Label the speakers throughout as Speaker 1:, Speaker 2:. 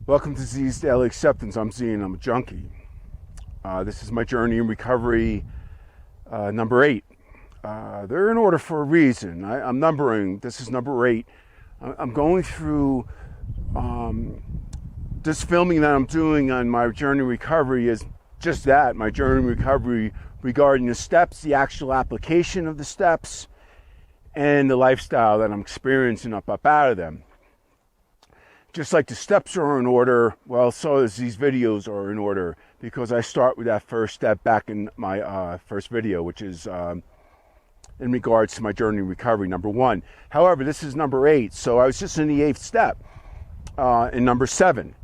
Speaker 1: Welcome to Z's Daily Acceptance. I'm Z and I'm a junkie. This is my journey in recovery, number 8. They're in order for a reason. I'm numbering. This is number 8. I'm going through this filming that I'm doing on my journey in recovery is just that, my journey in recovery regarding the steps, the actual application of the steps, and the lifestyle that I'm experiencing up out of them. Just like the steps are in order, well, so is these videos are in order, because I start with that first step back in my first video, which is in regards to my journey in recovery, number 1. However, this is number 8, so I was just in the 8th step, in number 7.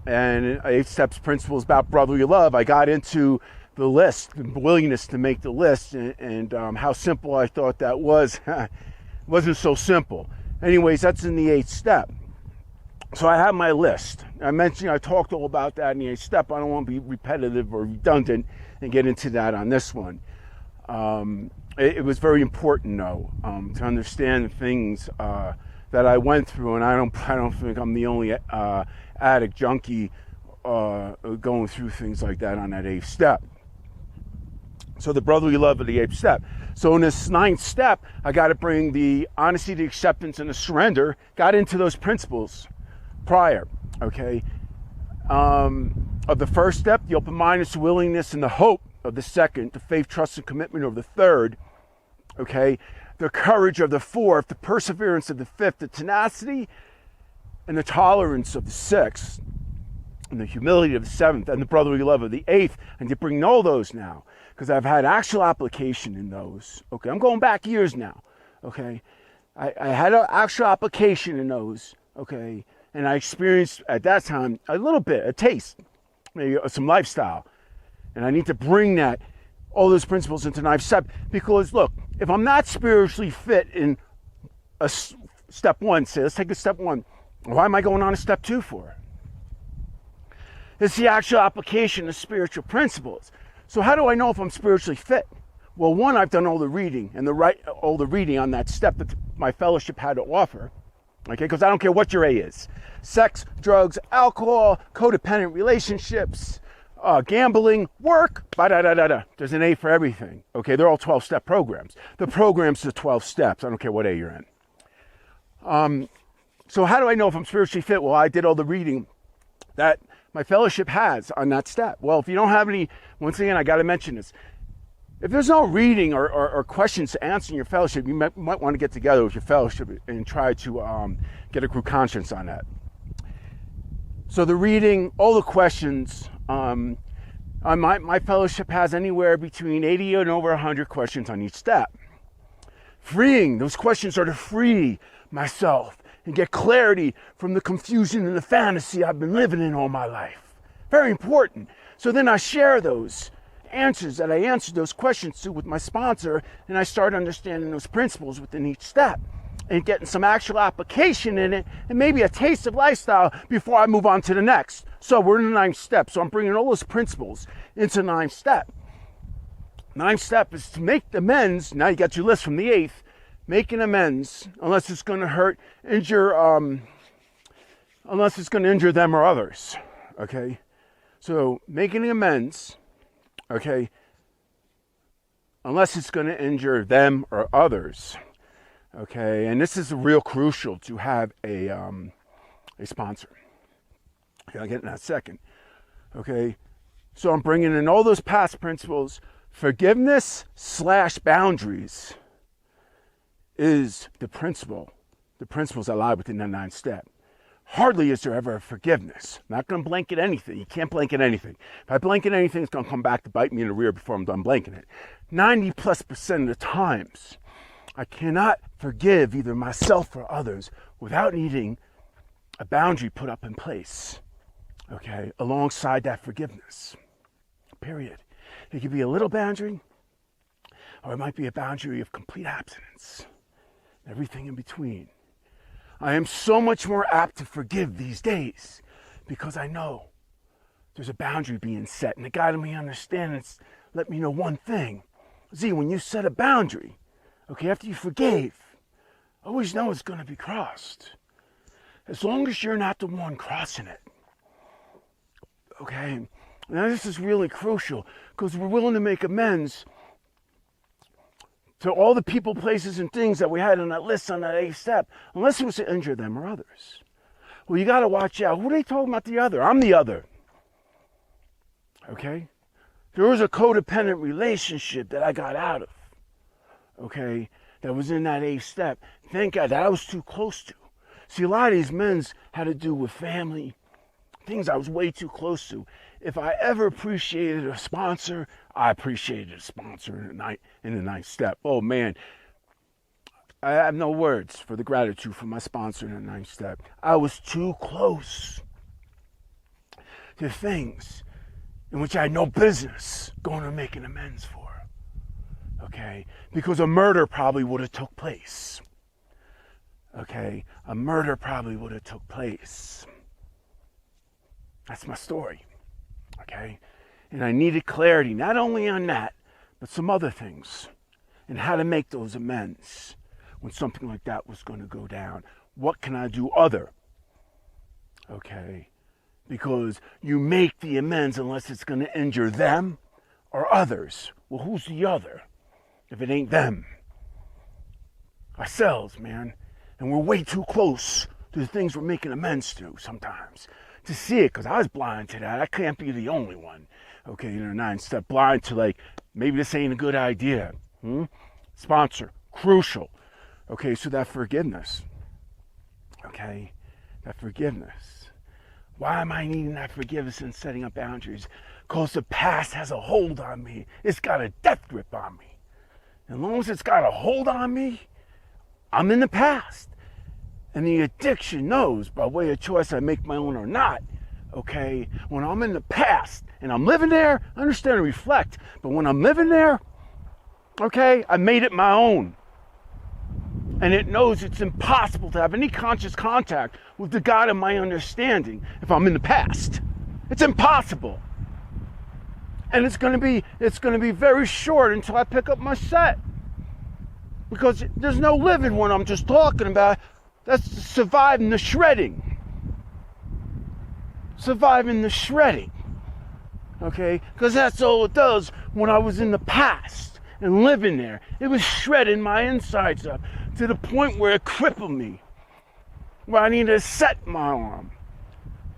Speaker 1: And 8 steps principle is about brotherly love. I got into the list, the willingness to make the list, and how simple I thought that was. It wasn't so simple. Anyways, that's in the 8th step. So I have my list. I talked all about that in the 8th step. I don't want to be repetitive or redundant and get into that on this one. It was very important, though, to understand the things that I went through, and I don't think I'm the only addict junkie going through things like that on that 8th step. So the brotherly love of the 8th step. So in this 9th step, I got to bring the honesty, the acceptance, and the surrender. Got into those principles prior, okay? Of the first step, the open-mindedness, the willingness, and the hope of the second, the faith, trust, and commitment of the third, okay? The courage of the fourth, the perseverance of the fifth, the tenacity and the tolerance of the sixth, and the humility of the seventh, and the brotherly love of the 8th. And you bring all those now, because I've had actual application in those, okay? I'm going back years now, okay? I had an actual application in those, okay? And I experienced at that time a little bit, a taste, maybe some lifestyle. And I need to bring all those principles into 9th step, because look, if I'm not spiritually fit in a step 1, say, let's take a step 1. Why am I going on to step 2 for? It's the actual application of spiritual principles. So how do I know if I'm spiritually fit? Well, 1, I've done all the reading and all the reading on that step that my fellowship had to offer. Okay, because I don't care what your A is. Sex, drugs, alcohol, codependent relationships, gambling, work, da-da-da-da-da. There's an A for everything. Okay, they're all 12-step programs. The program's the 12 steps. I don't care what A you're in. So how do I know if I'm spiritually fit? Well, I did all the reading that my fellowship has on that step. Well, if you don't have any, once again, I got to mention this. If there's no reading or questions to answer in your fellowship, you might want to get together with your fellowship and try to get a group conscience on that. So the reading, all the questions, my fellowship has anywhere between 80 and over 100 questions on each step. Freeing, those questions are to free myself and get clarity from the confusion and the fantasy I've been living in all my life. Very important. So then I share those answers that I answered those questions to with my sponsor, and I start understanding those principles within each step and getting some actual application in it, and maybe a taste of lifestyle before I move on to the next. So we're in the 9th step. So I'm bringing all those principles into 9th step. 9th step is to make amends. Now you got your list from the 8th. Making amends, unless it's going to injure them or others. Okay, so making amends. Okay, unless it's going to injure them or others. Okay, and this is real crucial to have a sponsor. Okay, I'll get in that second. Okay, so I'm bringing in all those past principles. Forgiveness / boundaries is the principles that lie within the 9th step. Hardly is there ever a forgiveness. I'm not going to blanket anything. You can't blanket anything. If I blanket anything, it's going to come back to bite me in the rear before I'm done blanking it. 90+% of the times, I cannot forgive either myself or others without needing a boundary put up in place, okay, alongside that forgiveness, period. It could be a little boundary, or it might be a boundary of complete abstinence, everything in between. I am so much more apt to forgive these days because I know there's a boundary being set, and the guy let me understand, it's let me know one thing. Z, when you set a boundary, okay, after you forgave, always know it's going to be crossed. As long as you're not the one crossing it, Okay? Now this is really crucial because we're willing to make amends to all the people, places, and things that we had on that list on that 8th step, unless it was to injure them or others. Well, you got to watch out. Who are they talking about the other? I'm the other. Okay? There was a codependent relationship that I got out of. Okay? That was in that 8th step. Thank God that I was too close to. See, a lot of these men's had to do with family, things I was way too close to. If I ever appreciated a sponsor, I appreciated a sponsor in the 9th step. Oh man, I have no words for the gratitude for my sponsor in the 9th step. I was too close to things in which I had no business going and making amends for. Okay, because a murder probably would have took place. Okay, a murder probably would have took place. That's my story. Okay, and I needed clarity, not only on that, but some other things, and how to make those amends when something like that was going to go down. What can I do other? Okay, because you make the amends unless it's going to injure them or others. Well, who's the other if it ain't them? Ourselves, man. And we're way too close to the things we're making amends to sometimes to see it, because I was blind to that. I can't be the only one, okay, in the 9th step, blind to like, maybe this ain't a good idea. Sponsor, crucial. Okay, so that forgiveness. Okay, that forgiveness. Why am I needing that forgiveness and setting up boundaries? Because the past has a hold on me. It's got a death grip on me. As long as it's got a hold on me, I'm in the past. And the addiction knows by way of choice I make my own or not. Okay, when I'm in the past and I'm living there, I understand and reflect. But when I'm living there, okay, I made it my own. And it knows it's impossible to have any conscious contact with the God of my understanding if I'm in the past. It's impossible. And it's gonna be very short until I pick up my set. Because there's no living when I'm just talking about. That's surviving the shredding. Surviving the shredding. Okay? Because that's all it does when I was in the past and living there. It was shredding my insides up to the point where it crippled me. Where I needed to set my arm.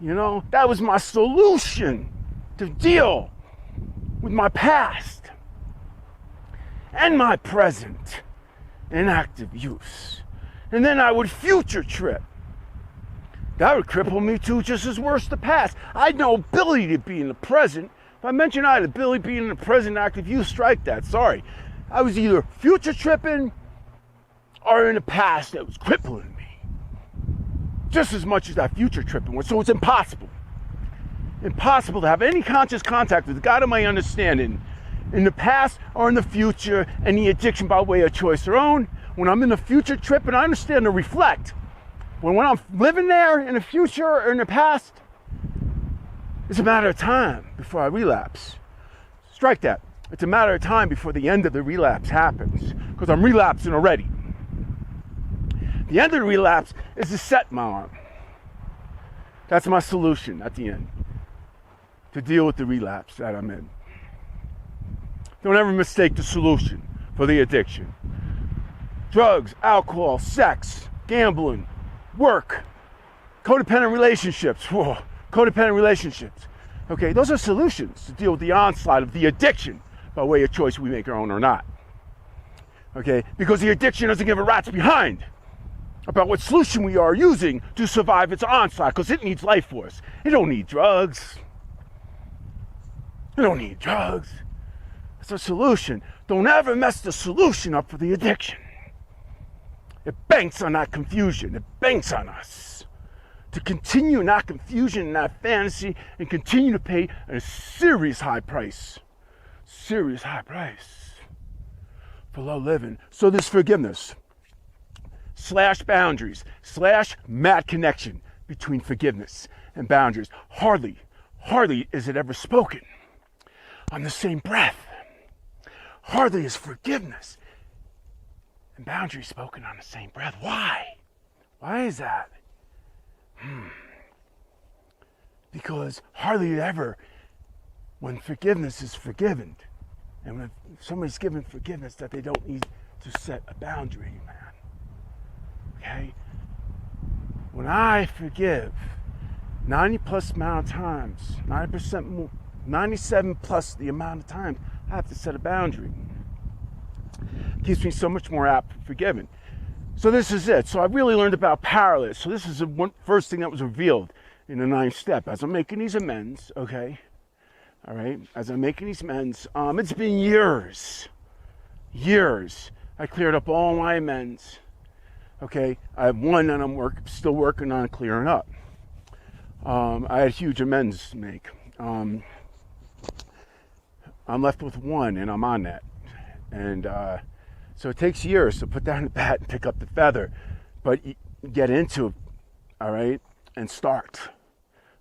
Speaker 1: You know? That was my solution to deal with my past and my present in active use. And then I would future trip. That would cripple me too, just as worse the past. I had no ability to be in the present. If I mentioned I had ability to be in the present active use, strike that, sorry. I was either future tripping or in the past that was crippling me. Just as much as that future tripping was, so it's impossible. Impossible to have any conscious contact with the God of my understanding in the past or in the future, and the addiction by way of choice or own. When I'm in the future trip, and I understand to reflect. When I'm living there in the future or in the past, it's a matter of time before I relapse. Strike that. It's a matter of time before the end of the relapse happens, because I'm relapsing already. The end of the relapse is to set my arm. That's my solution at the end, to deal with the relapse that I'm in. Don't ever mistake the solution for the addiction. Drugs, alcohol, sex, gambling, work, codependent relationships. Whoa, codependent relationships. Okay, those are solutions to deal with the onslaught of the addiction by way of choice we make our own or not. Okay, because the addiction doesn't give a rat's behind about what solution we are using to survive its onslaught, because it needs life force. It don't need drugs. It don't need drugs. It's a solution. Don't ever mess the solution up for the addiction. It banks on that confusion. It banks on us to continue in that confusion and that fantasy and continue to pay a serious high price for low living. So this forgiveness / boundaries / mad connection between forgiveness and boundaries. Hardly is it ever spoken on the same breath. Hardly is forgiveness and boundaries spoken on the same breath. Why? Why is that? Because hardly ever, when forgiveness is forgiven, and when somebody's given forgiveness, that they don't need to set a boundary, man. Okay? When I forgive 90 plus amount of times, 90% more, 97 plus the amount of times, I have to set a boundary. It keeps me so much more apt for forgiving. So this is it. So I really learned about powerless. So this is the first thing that was revealed in the 9th step. As I'm making these amends, okay? All right? As I'm making these amends, it's been years. I cleared up all my amends. Okay? I have one that I'm still working on clearing up. I had huge amends to make. I'm left with one, and I'm on that. And so it takes years to put down the bat and pick up the feather. But you get into it, all right, and start.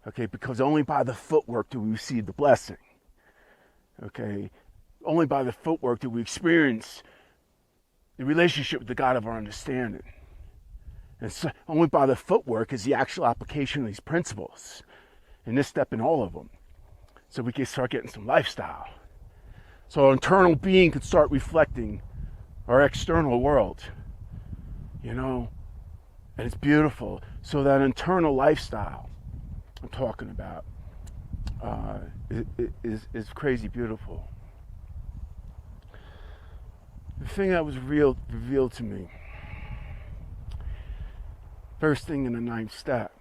Speaker 1: Okay, because only by the footwork do we receive the blessing. Okay, only by the footwork do we experience the relationship with the God of our understanding. And so only by the footwork is the actual application of these principles. In this step, in all of them. So we can start getting some lifestyle. So our internal being could start reflecting our external world. You know? And it's beautiful. So that internal lifestyle I'm talking about is crazy beautiful. The thing that was revealed to me, first thing in the 9th step,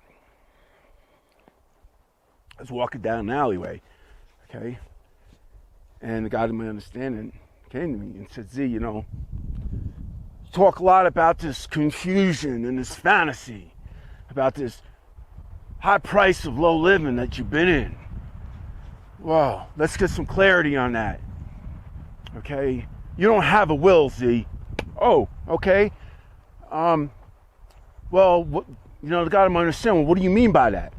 Speaker 1: I was walking down an alleyway, okay? And the God of my understanding came to me and said, Z, you know, you talk a lot about this confusion and this fantasy, about this high price of low living that you've been in. Well, let's get some clarity on that, okay? You don't have a will, Z. Oh, okay. Well, you know, the God of my understanding, what do you mean by that?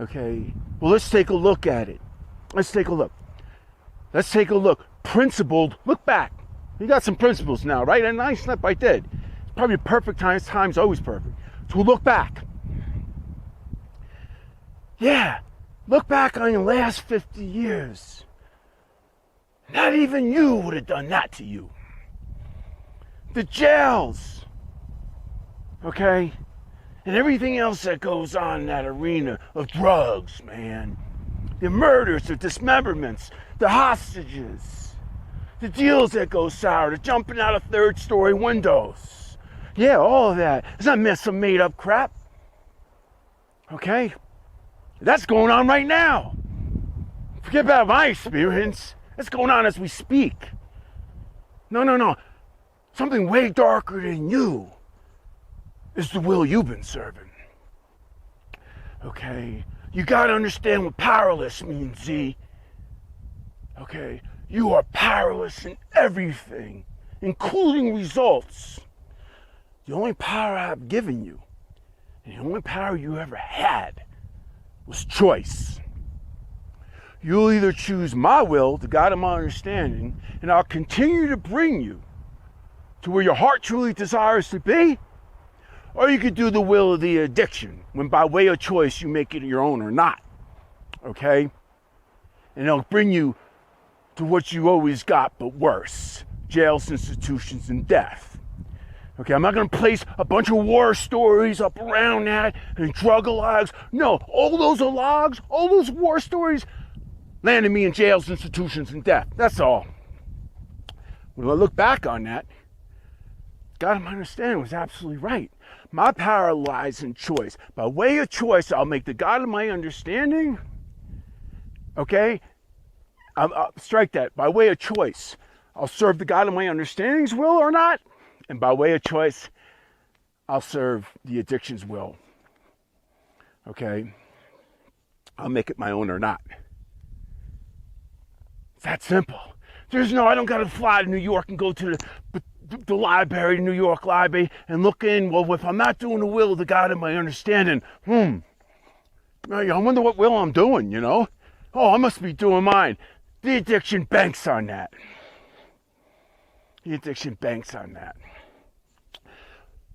Speaker 1: Okay, well, let's take a look at it. Let's take a look. Principled, look back. You got some principles now, right? And nice step I did. It's probably a perfect time. Time's always perfect. So look back. Yeah, look back on your last 50 years. Not even you would have done that to you. The jails, okay? And everything else that goes on in that arena of drugs, man. The murders, the dismemberments, the hostages, the deals that go sour, the jumping out of third-story windows. Yeah, all of that. It's not some made-up crap. Okay? That's going on right now. Forget about my experience. That's going on as we speak. No. Something way darker than you is the will you've been serving. Okay? You gotta understand what powerless means, Z. Okay? You are powerless in everything, including results. The only power I've given you, and the only power you ever had, was choice. You'll either choose my will, the God of my understanding, and I'll continue to bring you to where your heart truly desires to be, or you could do the will of the addiction, when by way of choice you make it your own or not. Okay? And it'll bring you to what you always got, but worse. Jails, institutions, and death. Okay, I'm not going to place a bunch of war stories up around that and drug logs. No, all those logs, all those war stories landed me in jails, institutions, and death. That's all. When I look back on that, God of my understanding was absolutely right. My power lies in choice. By way of choice, I'll make the God of my understanding, okay? I'll strike that. By way of choice, I'll serve the God of my understanding's will or not. And by way of choice, I'll serve the addiction's will. Okay? I'll make it my own or not. It's that simple. I don't got to fly to New York and go to the library, New York Library, and look in. Well, if I'm not doing the will of the God of my understanding, I wonder what will I'm doing, you know? Oh, I must be doing mine. The addiction banks on that.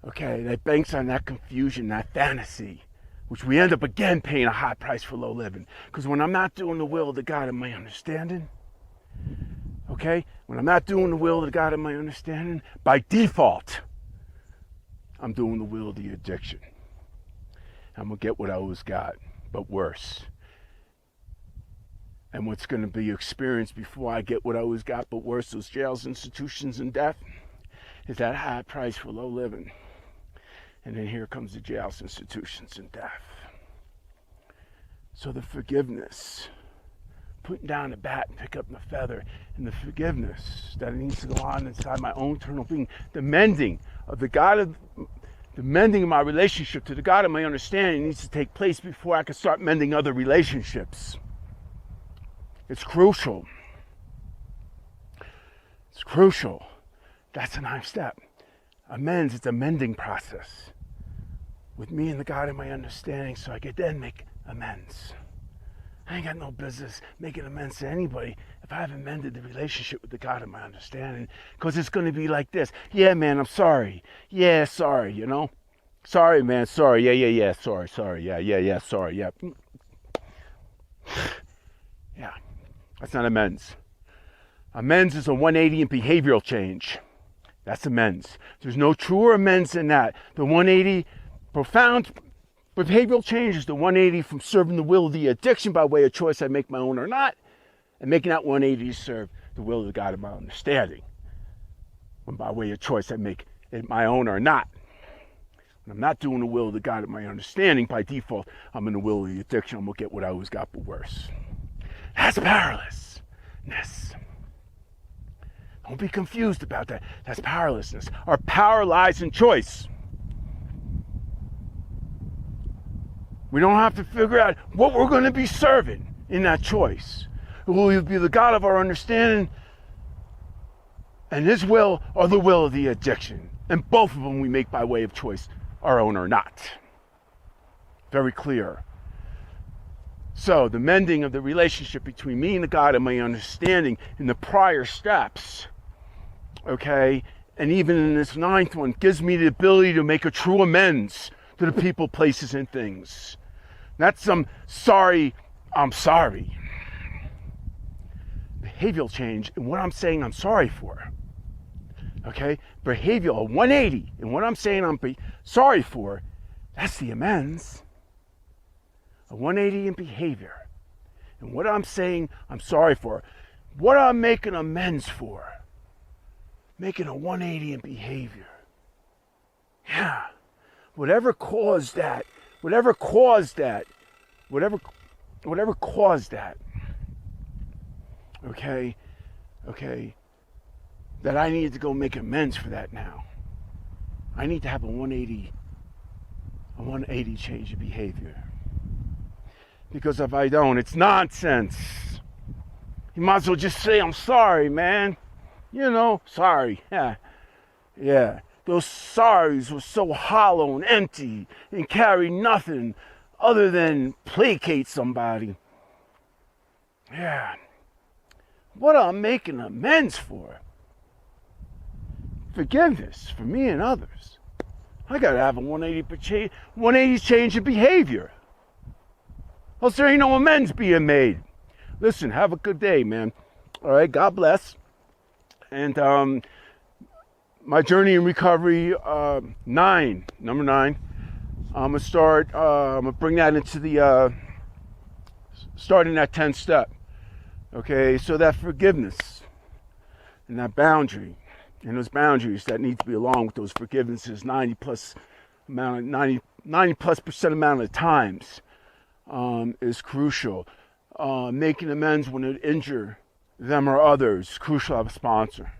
Speaker 1: Okay, that banks on that confusion, that fantasy which we end up again paying a high price for low living. Because when I'm not doing the will of the God of my understanding, okay, when I'm not doing the will of the God of my understanding, by default, I'm doing the will of the addiction. I'm going to get what I always got, but worse. And what's going to be experienced before I get what I always got, but worse, those jails, institutions, and death, is that high price for low living. And then here comes the jails, institutions, and death. So the forgiveness, putting down the bat and pick up the feather, and the forgiveness that needs to go on inside my own internal being, the mending of the mending of my relationship to the God of my understanding needs to take place before I can start mending other relationships. It's crucial. It's crucial. That's the 9th step. Amends, it's a mending process with me and the God of my understanding, so I could then make amends. I ain't got no business making amends to anybody if I haven't mended the relationship with the God of my understanding, because it's going to be like this. Yeah, man, I'm sorry. Yeah, sorry, you know. Sorry, man, sorry. Yeah, sorry, yeah, sorry, yeah. Yeah, that's not amends. Amends is a 180 in behavioral change. That's amends. There's no truer amends than that. The 180 profound behavioral change is the 180 from serving the will of the addiction by way of choice I make my own or not, and making that 180 serve the will of the God of my understanding. When by way of choice I make it my own or not. When I'm not doing the will of the God of my understanding, by default, I'm in the will of the addiction. I'm going to get what I always got, but worse. That's powerlessness. Don't be confused about that. That's powerlessness. Our power lies in choice. We don't have to figure out what we're going to be serving in that choice. Will you be the God of our understanding and His will, or the will of the addiction? And both of them we make by way of choice, our own or not. Very clear. So the mending of the relationship between me and the God of my understanding in the prior steps, okay, and even in this 9th one, gives me the ability to make a true amends to the people, places, and things. Not some sorry, I'm sorry. Behavioral change in what I'm saying I'm sorry for. Okay? Behavioral 180 in what I'm saying I'm sorry for. That's the amends. A 180 in behavior. And what I'm saying I'm sorry for. What I'm making amends for. Making a 180 in behavior. Yeah. Whatever caused that, okay, that I need to go make amends for that now. I need to have a 180 change of behavior. Because if I don't, it's nonsense. You might as well just say, I'm sorry, man. You know, sorry. Yeah. Those sorries were so hollow and empty and carry nothing other than placate somebody. Yeah. What I'm making amends for. Forgiveness for me and others. I got to have a 180 change of behavior. Else there ain't no amends being made. Listen, have a good day, man. All right, God bless. And my journey in recovery, number 9. I'm gonna bring that into the starting that 10th step. Okay, so that forgiveness and that boundary, and those boundaries that need to be along with those forgivenesses 90 plus percent amount of times is crucial. Making amends when it injure them or others, crucial to have a sponsor.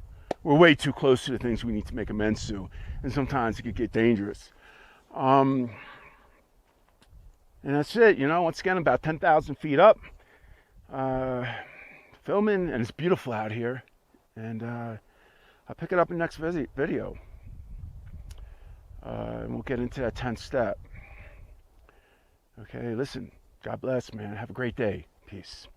Speaker 1: We're way too close to the things we need to make amends to, and sometimes it could get dangerous. And that's it, you know, once again, about 10,000 feet up, filming, and it's beautiful out here, and I'll pick it up in the next video, and we'll get into that 10th step. Okay, listen, God bless, man, have a great day, peace.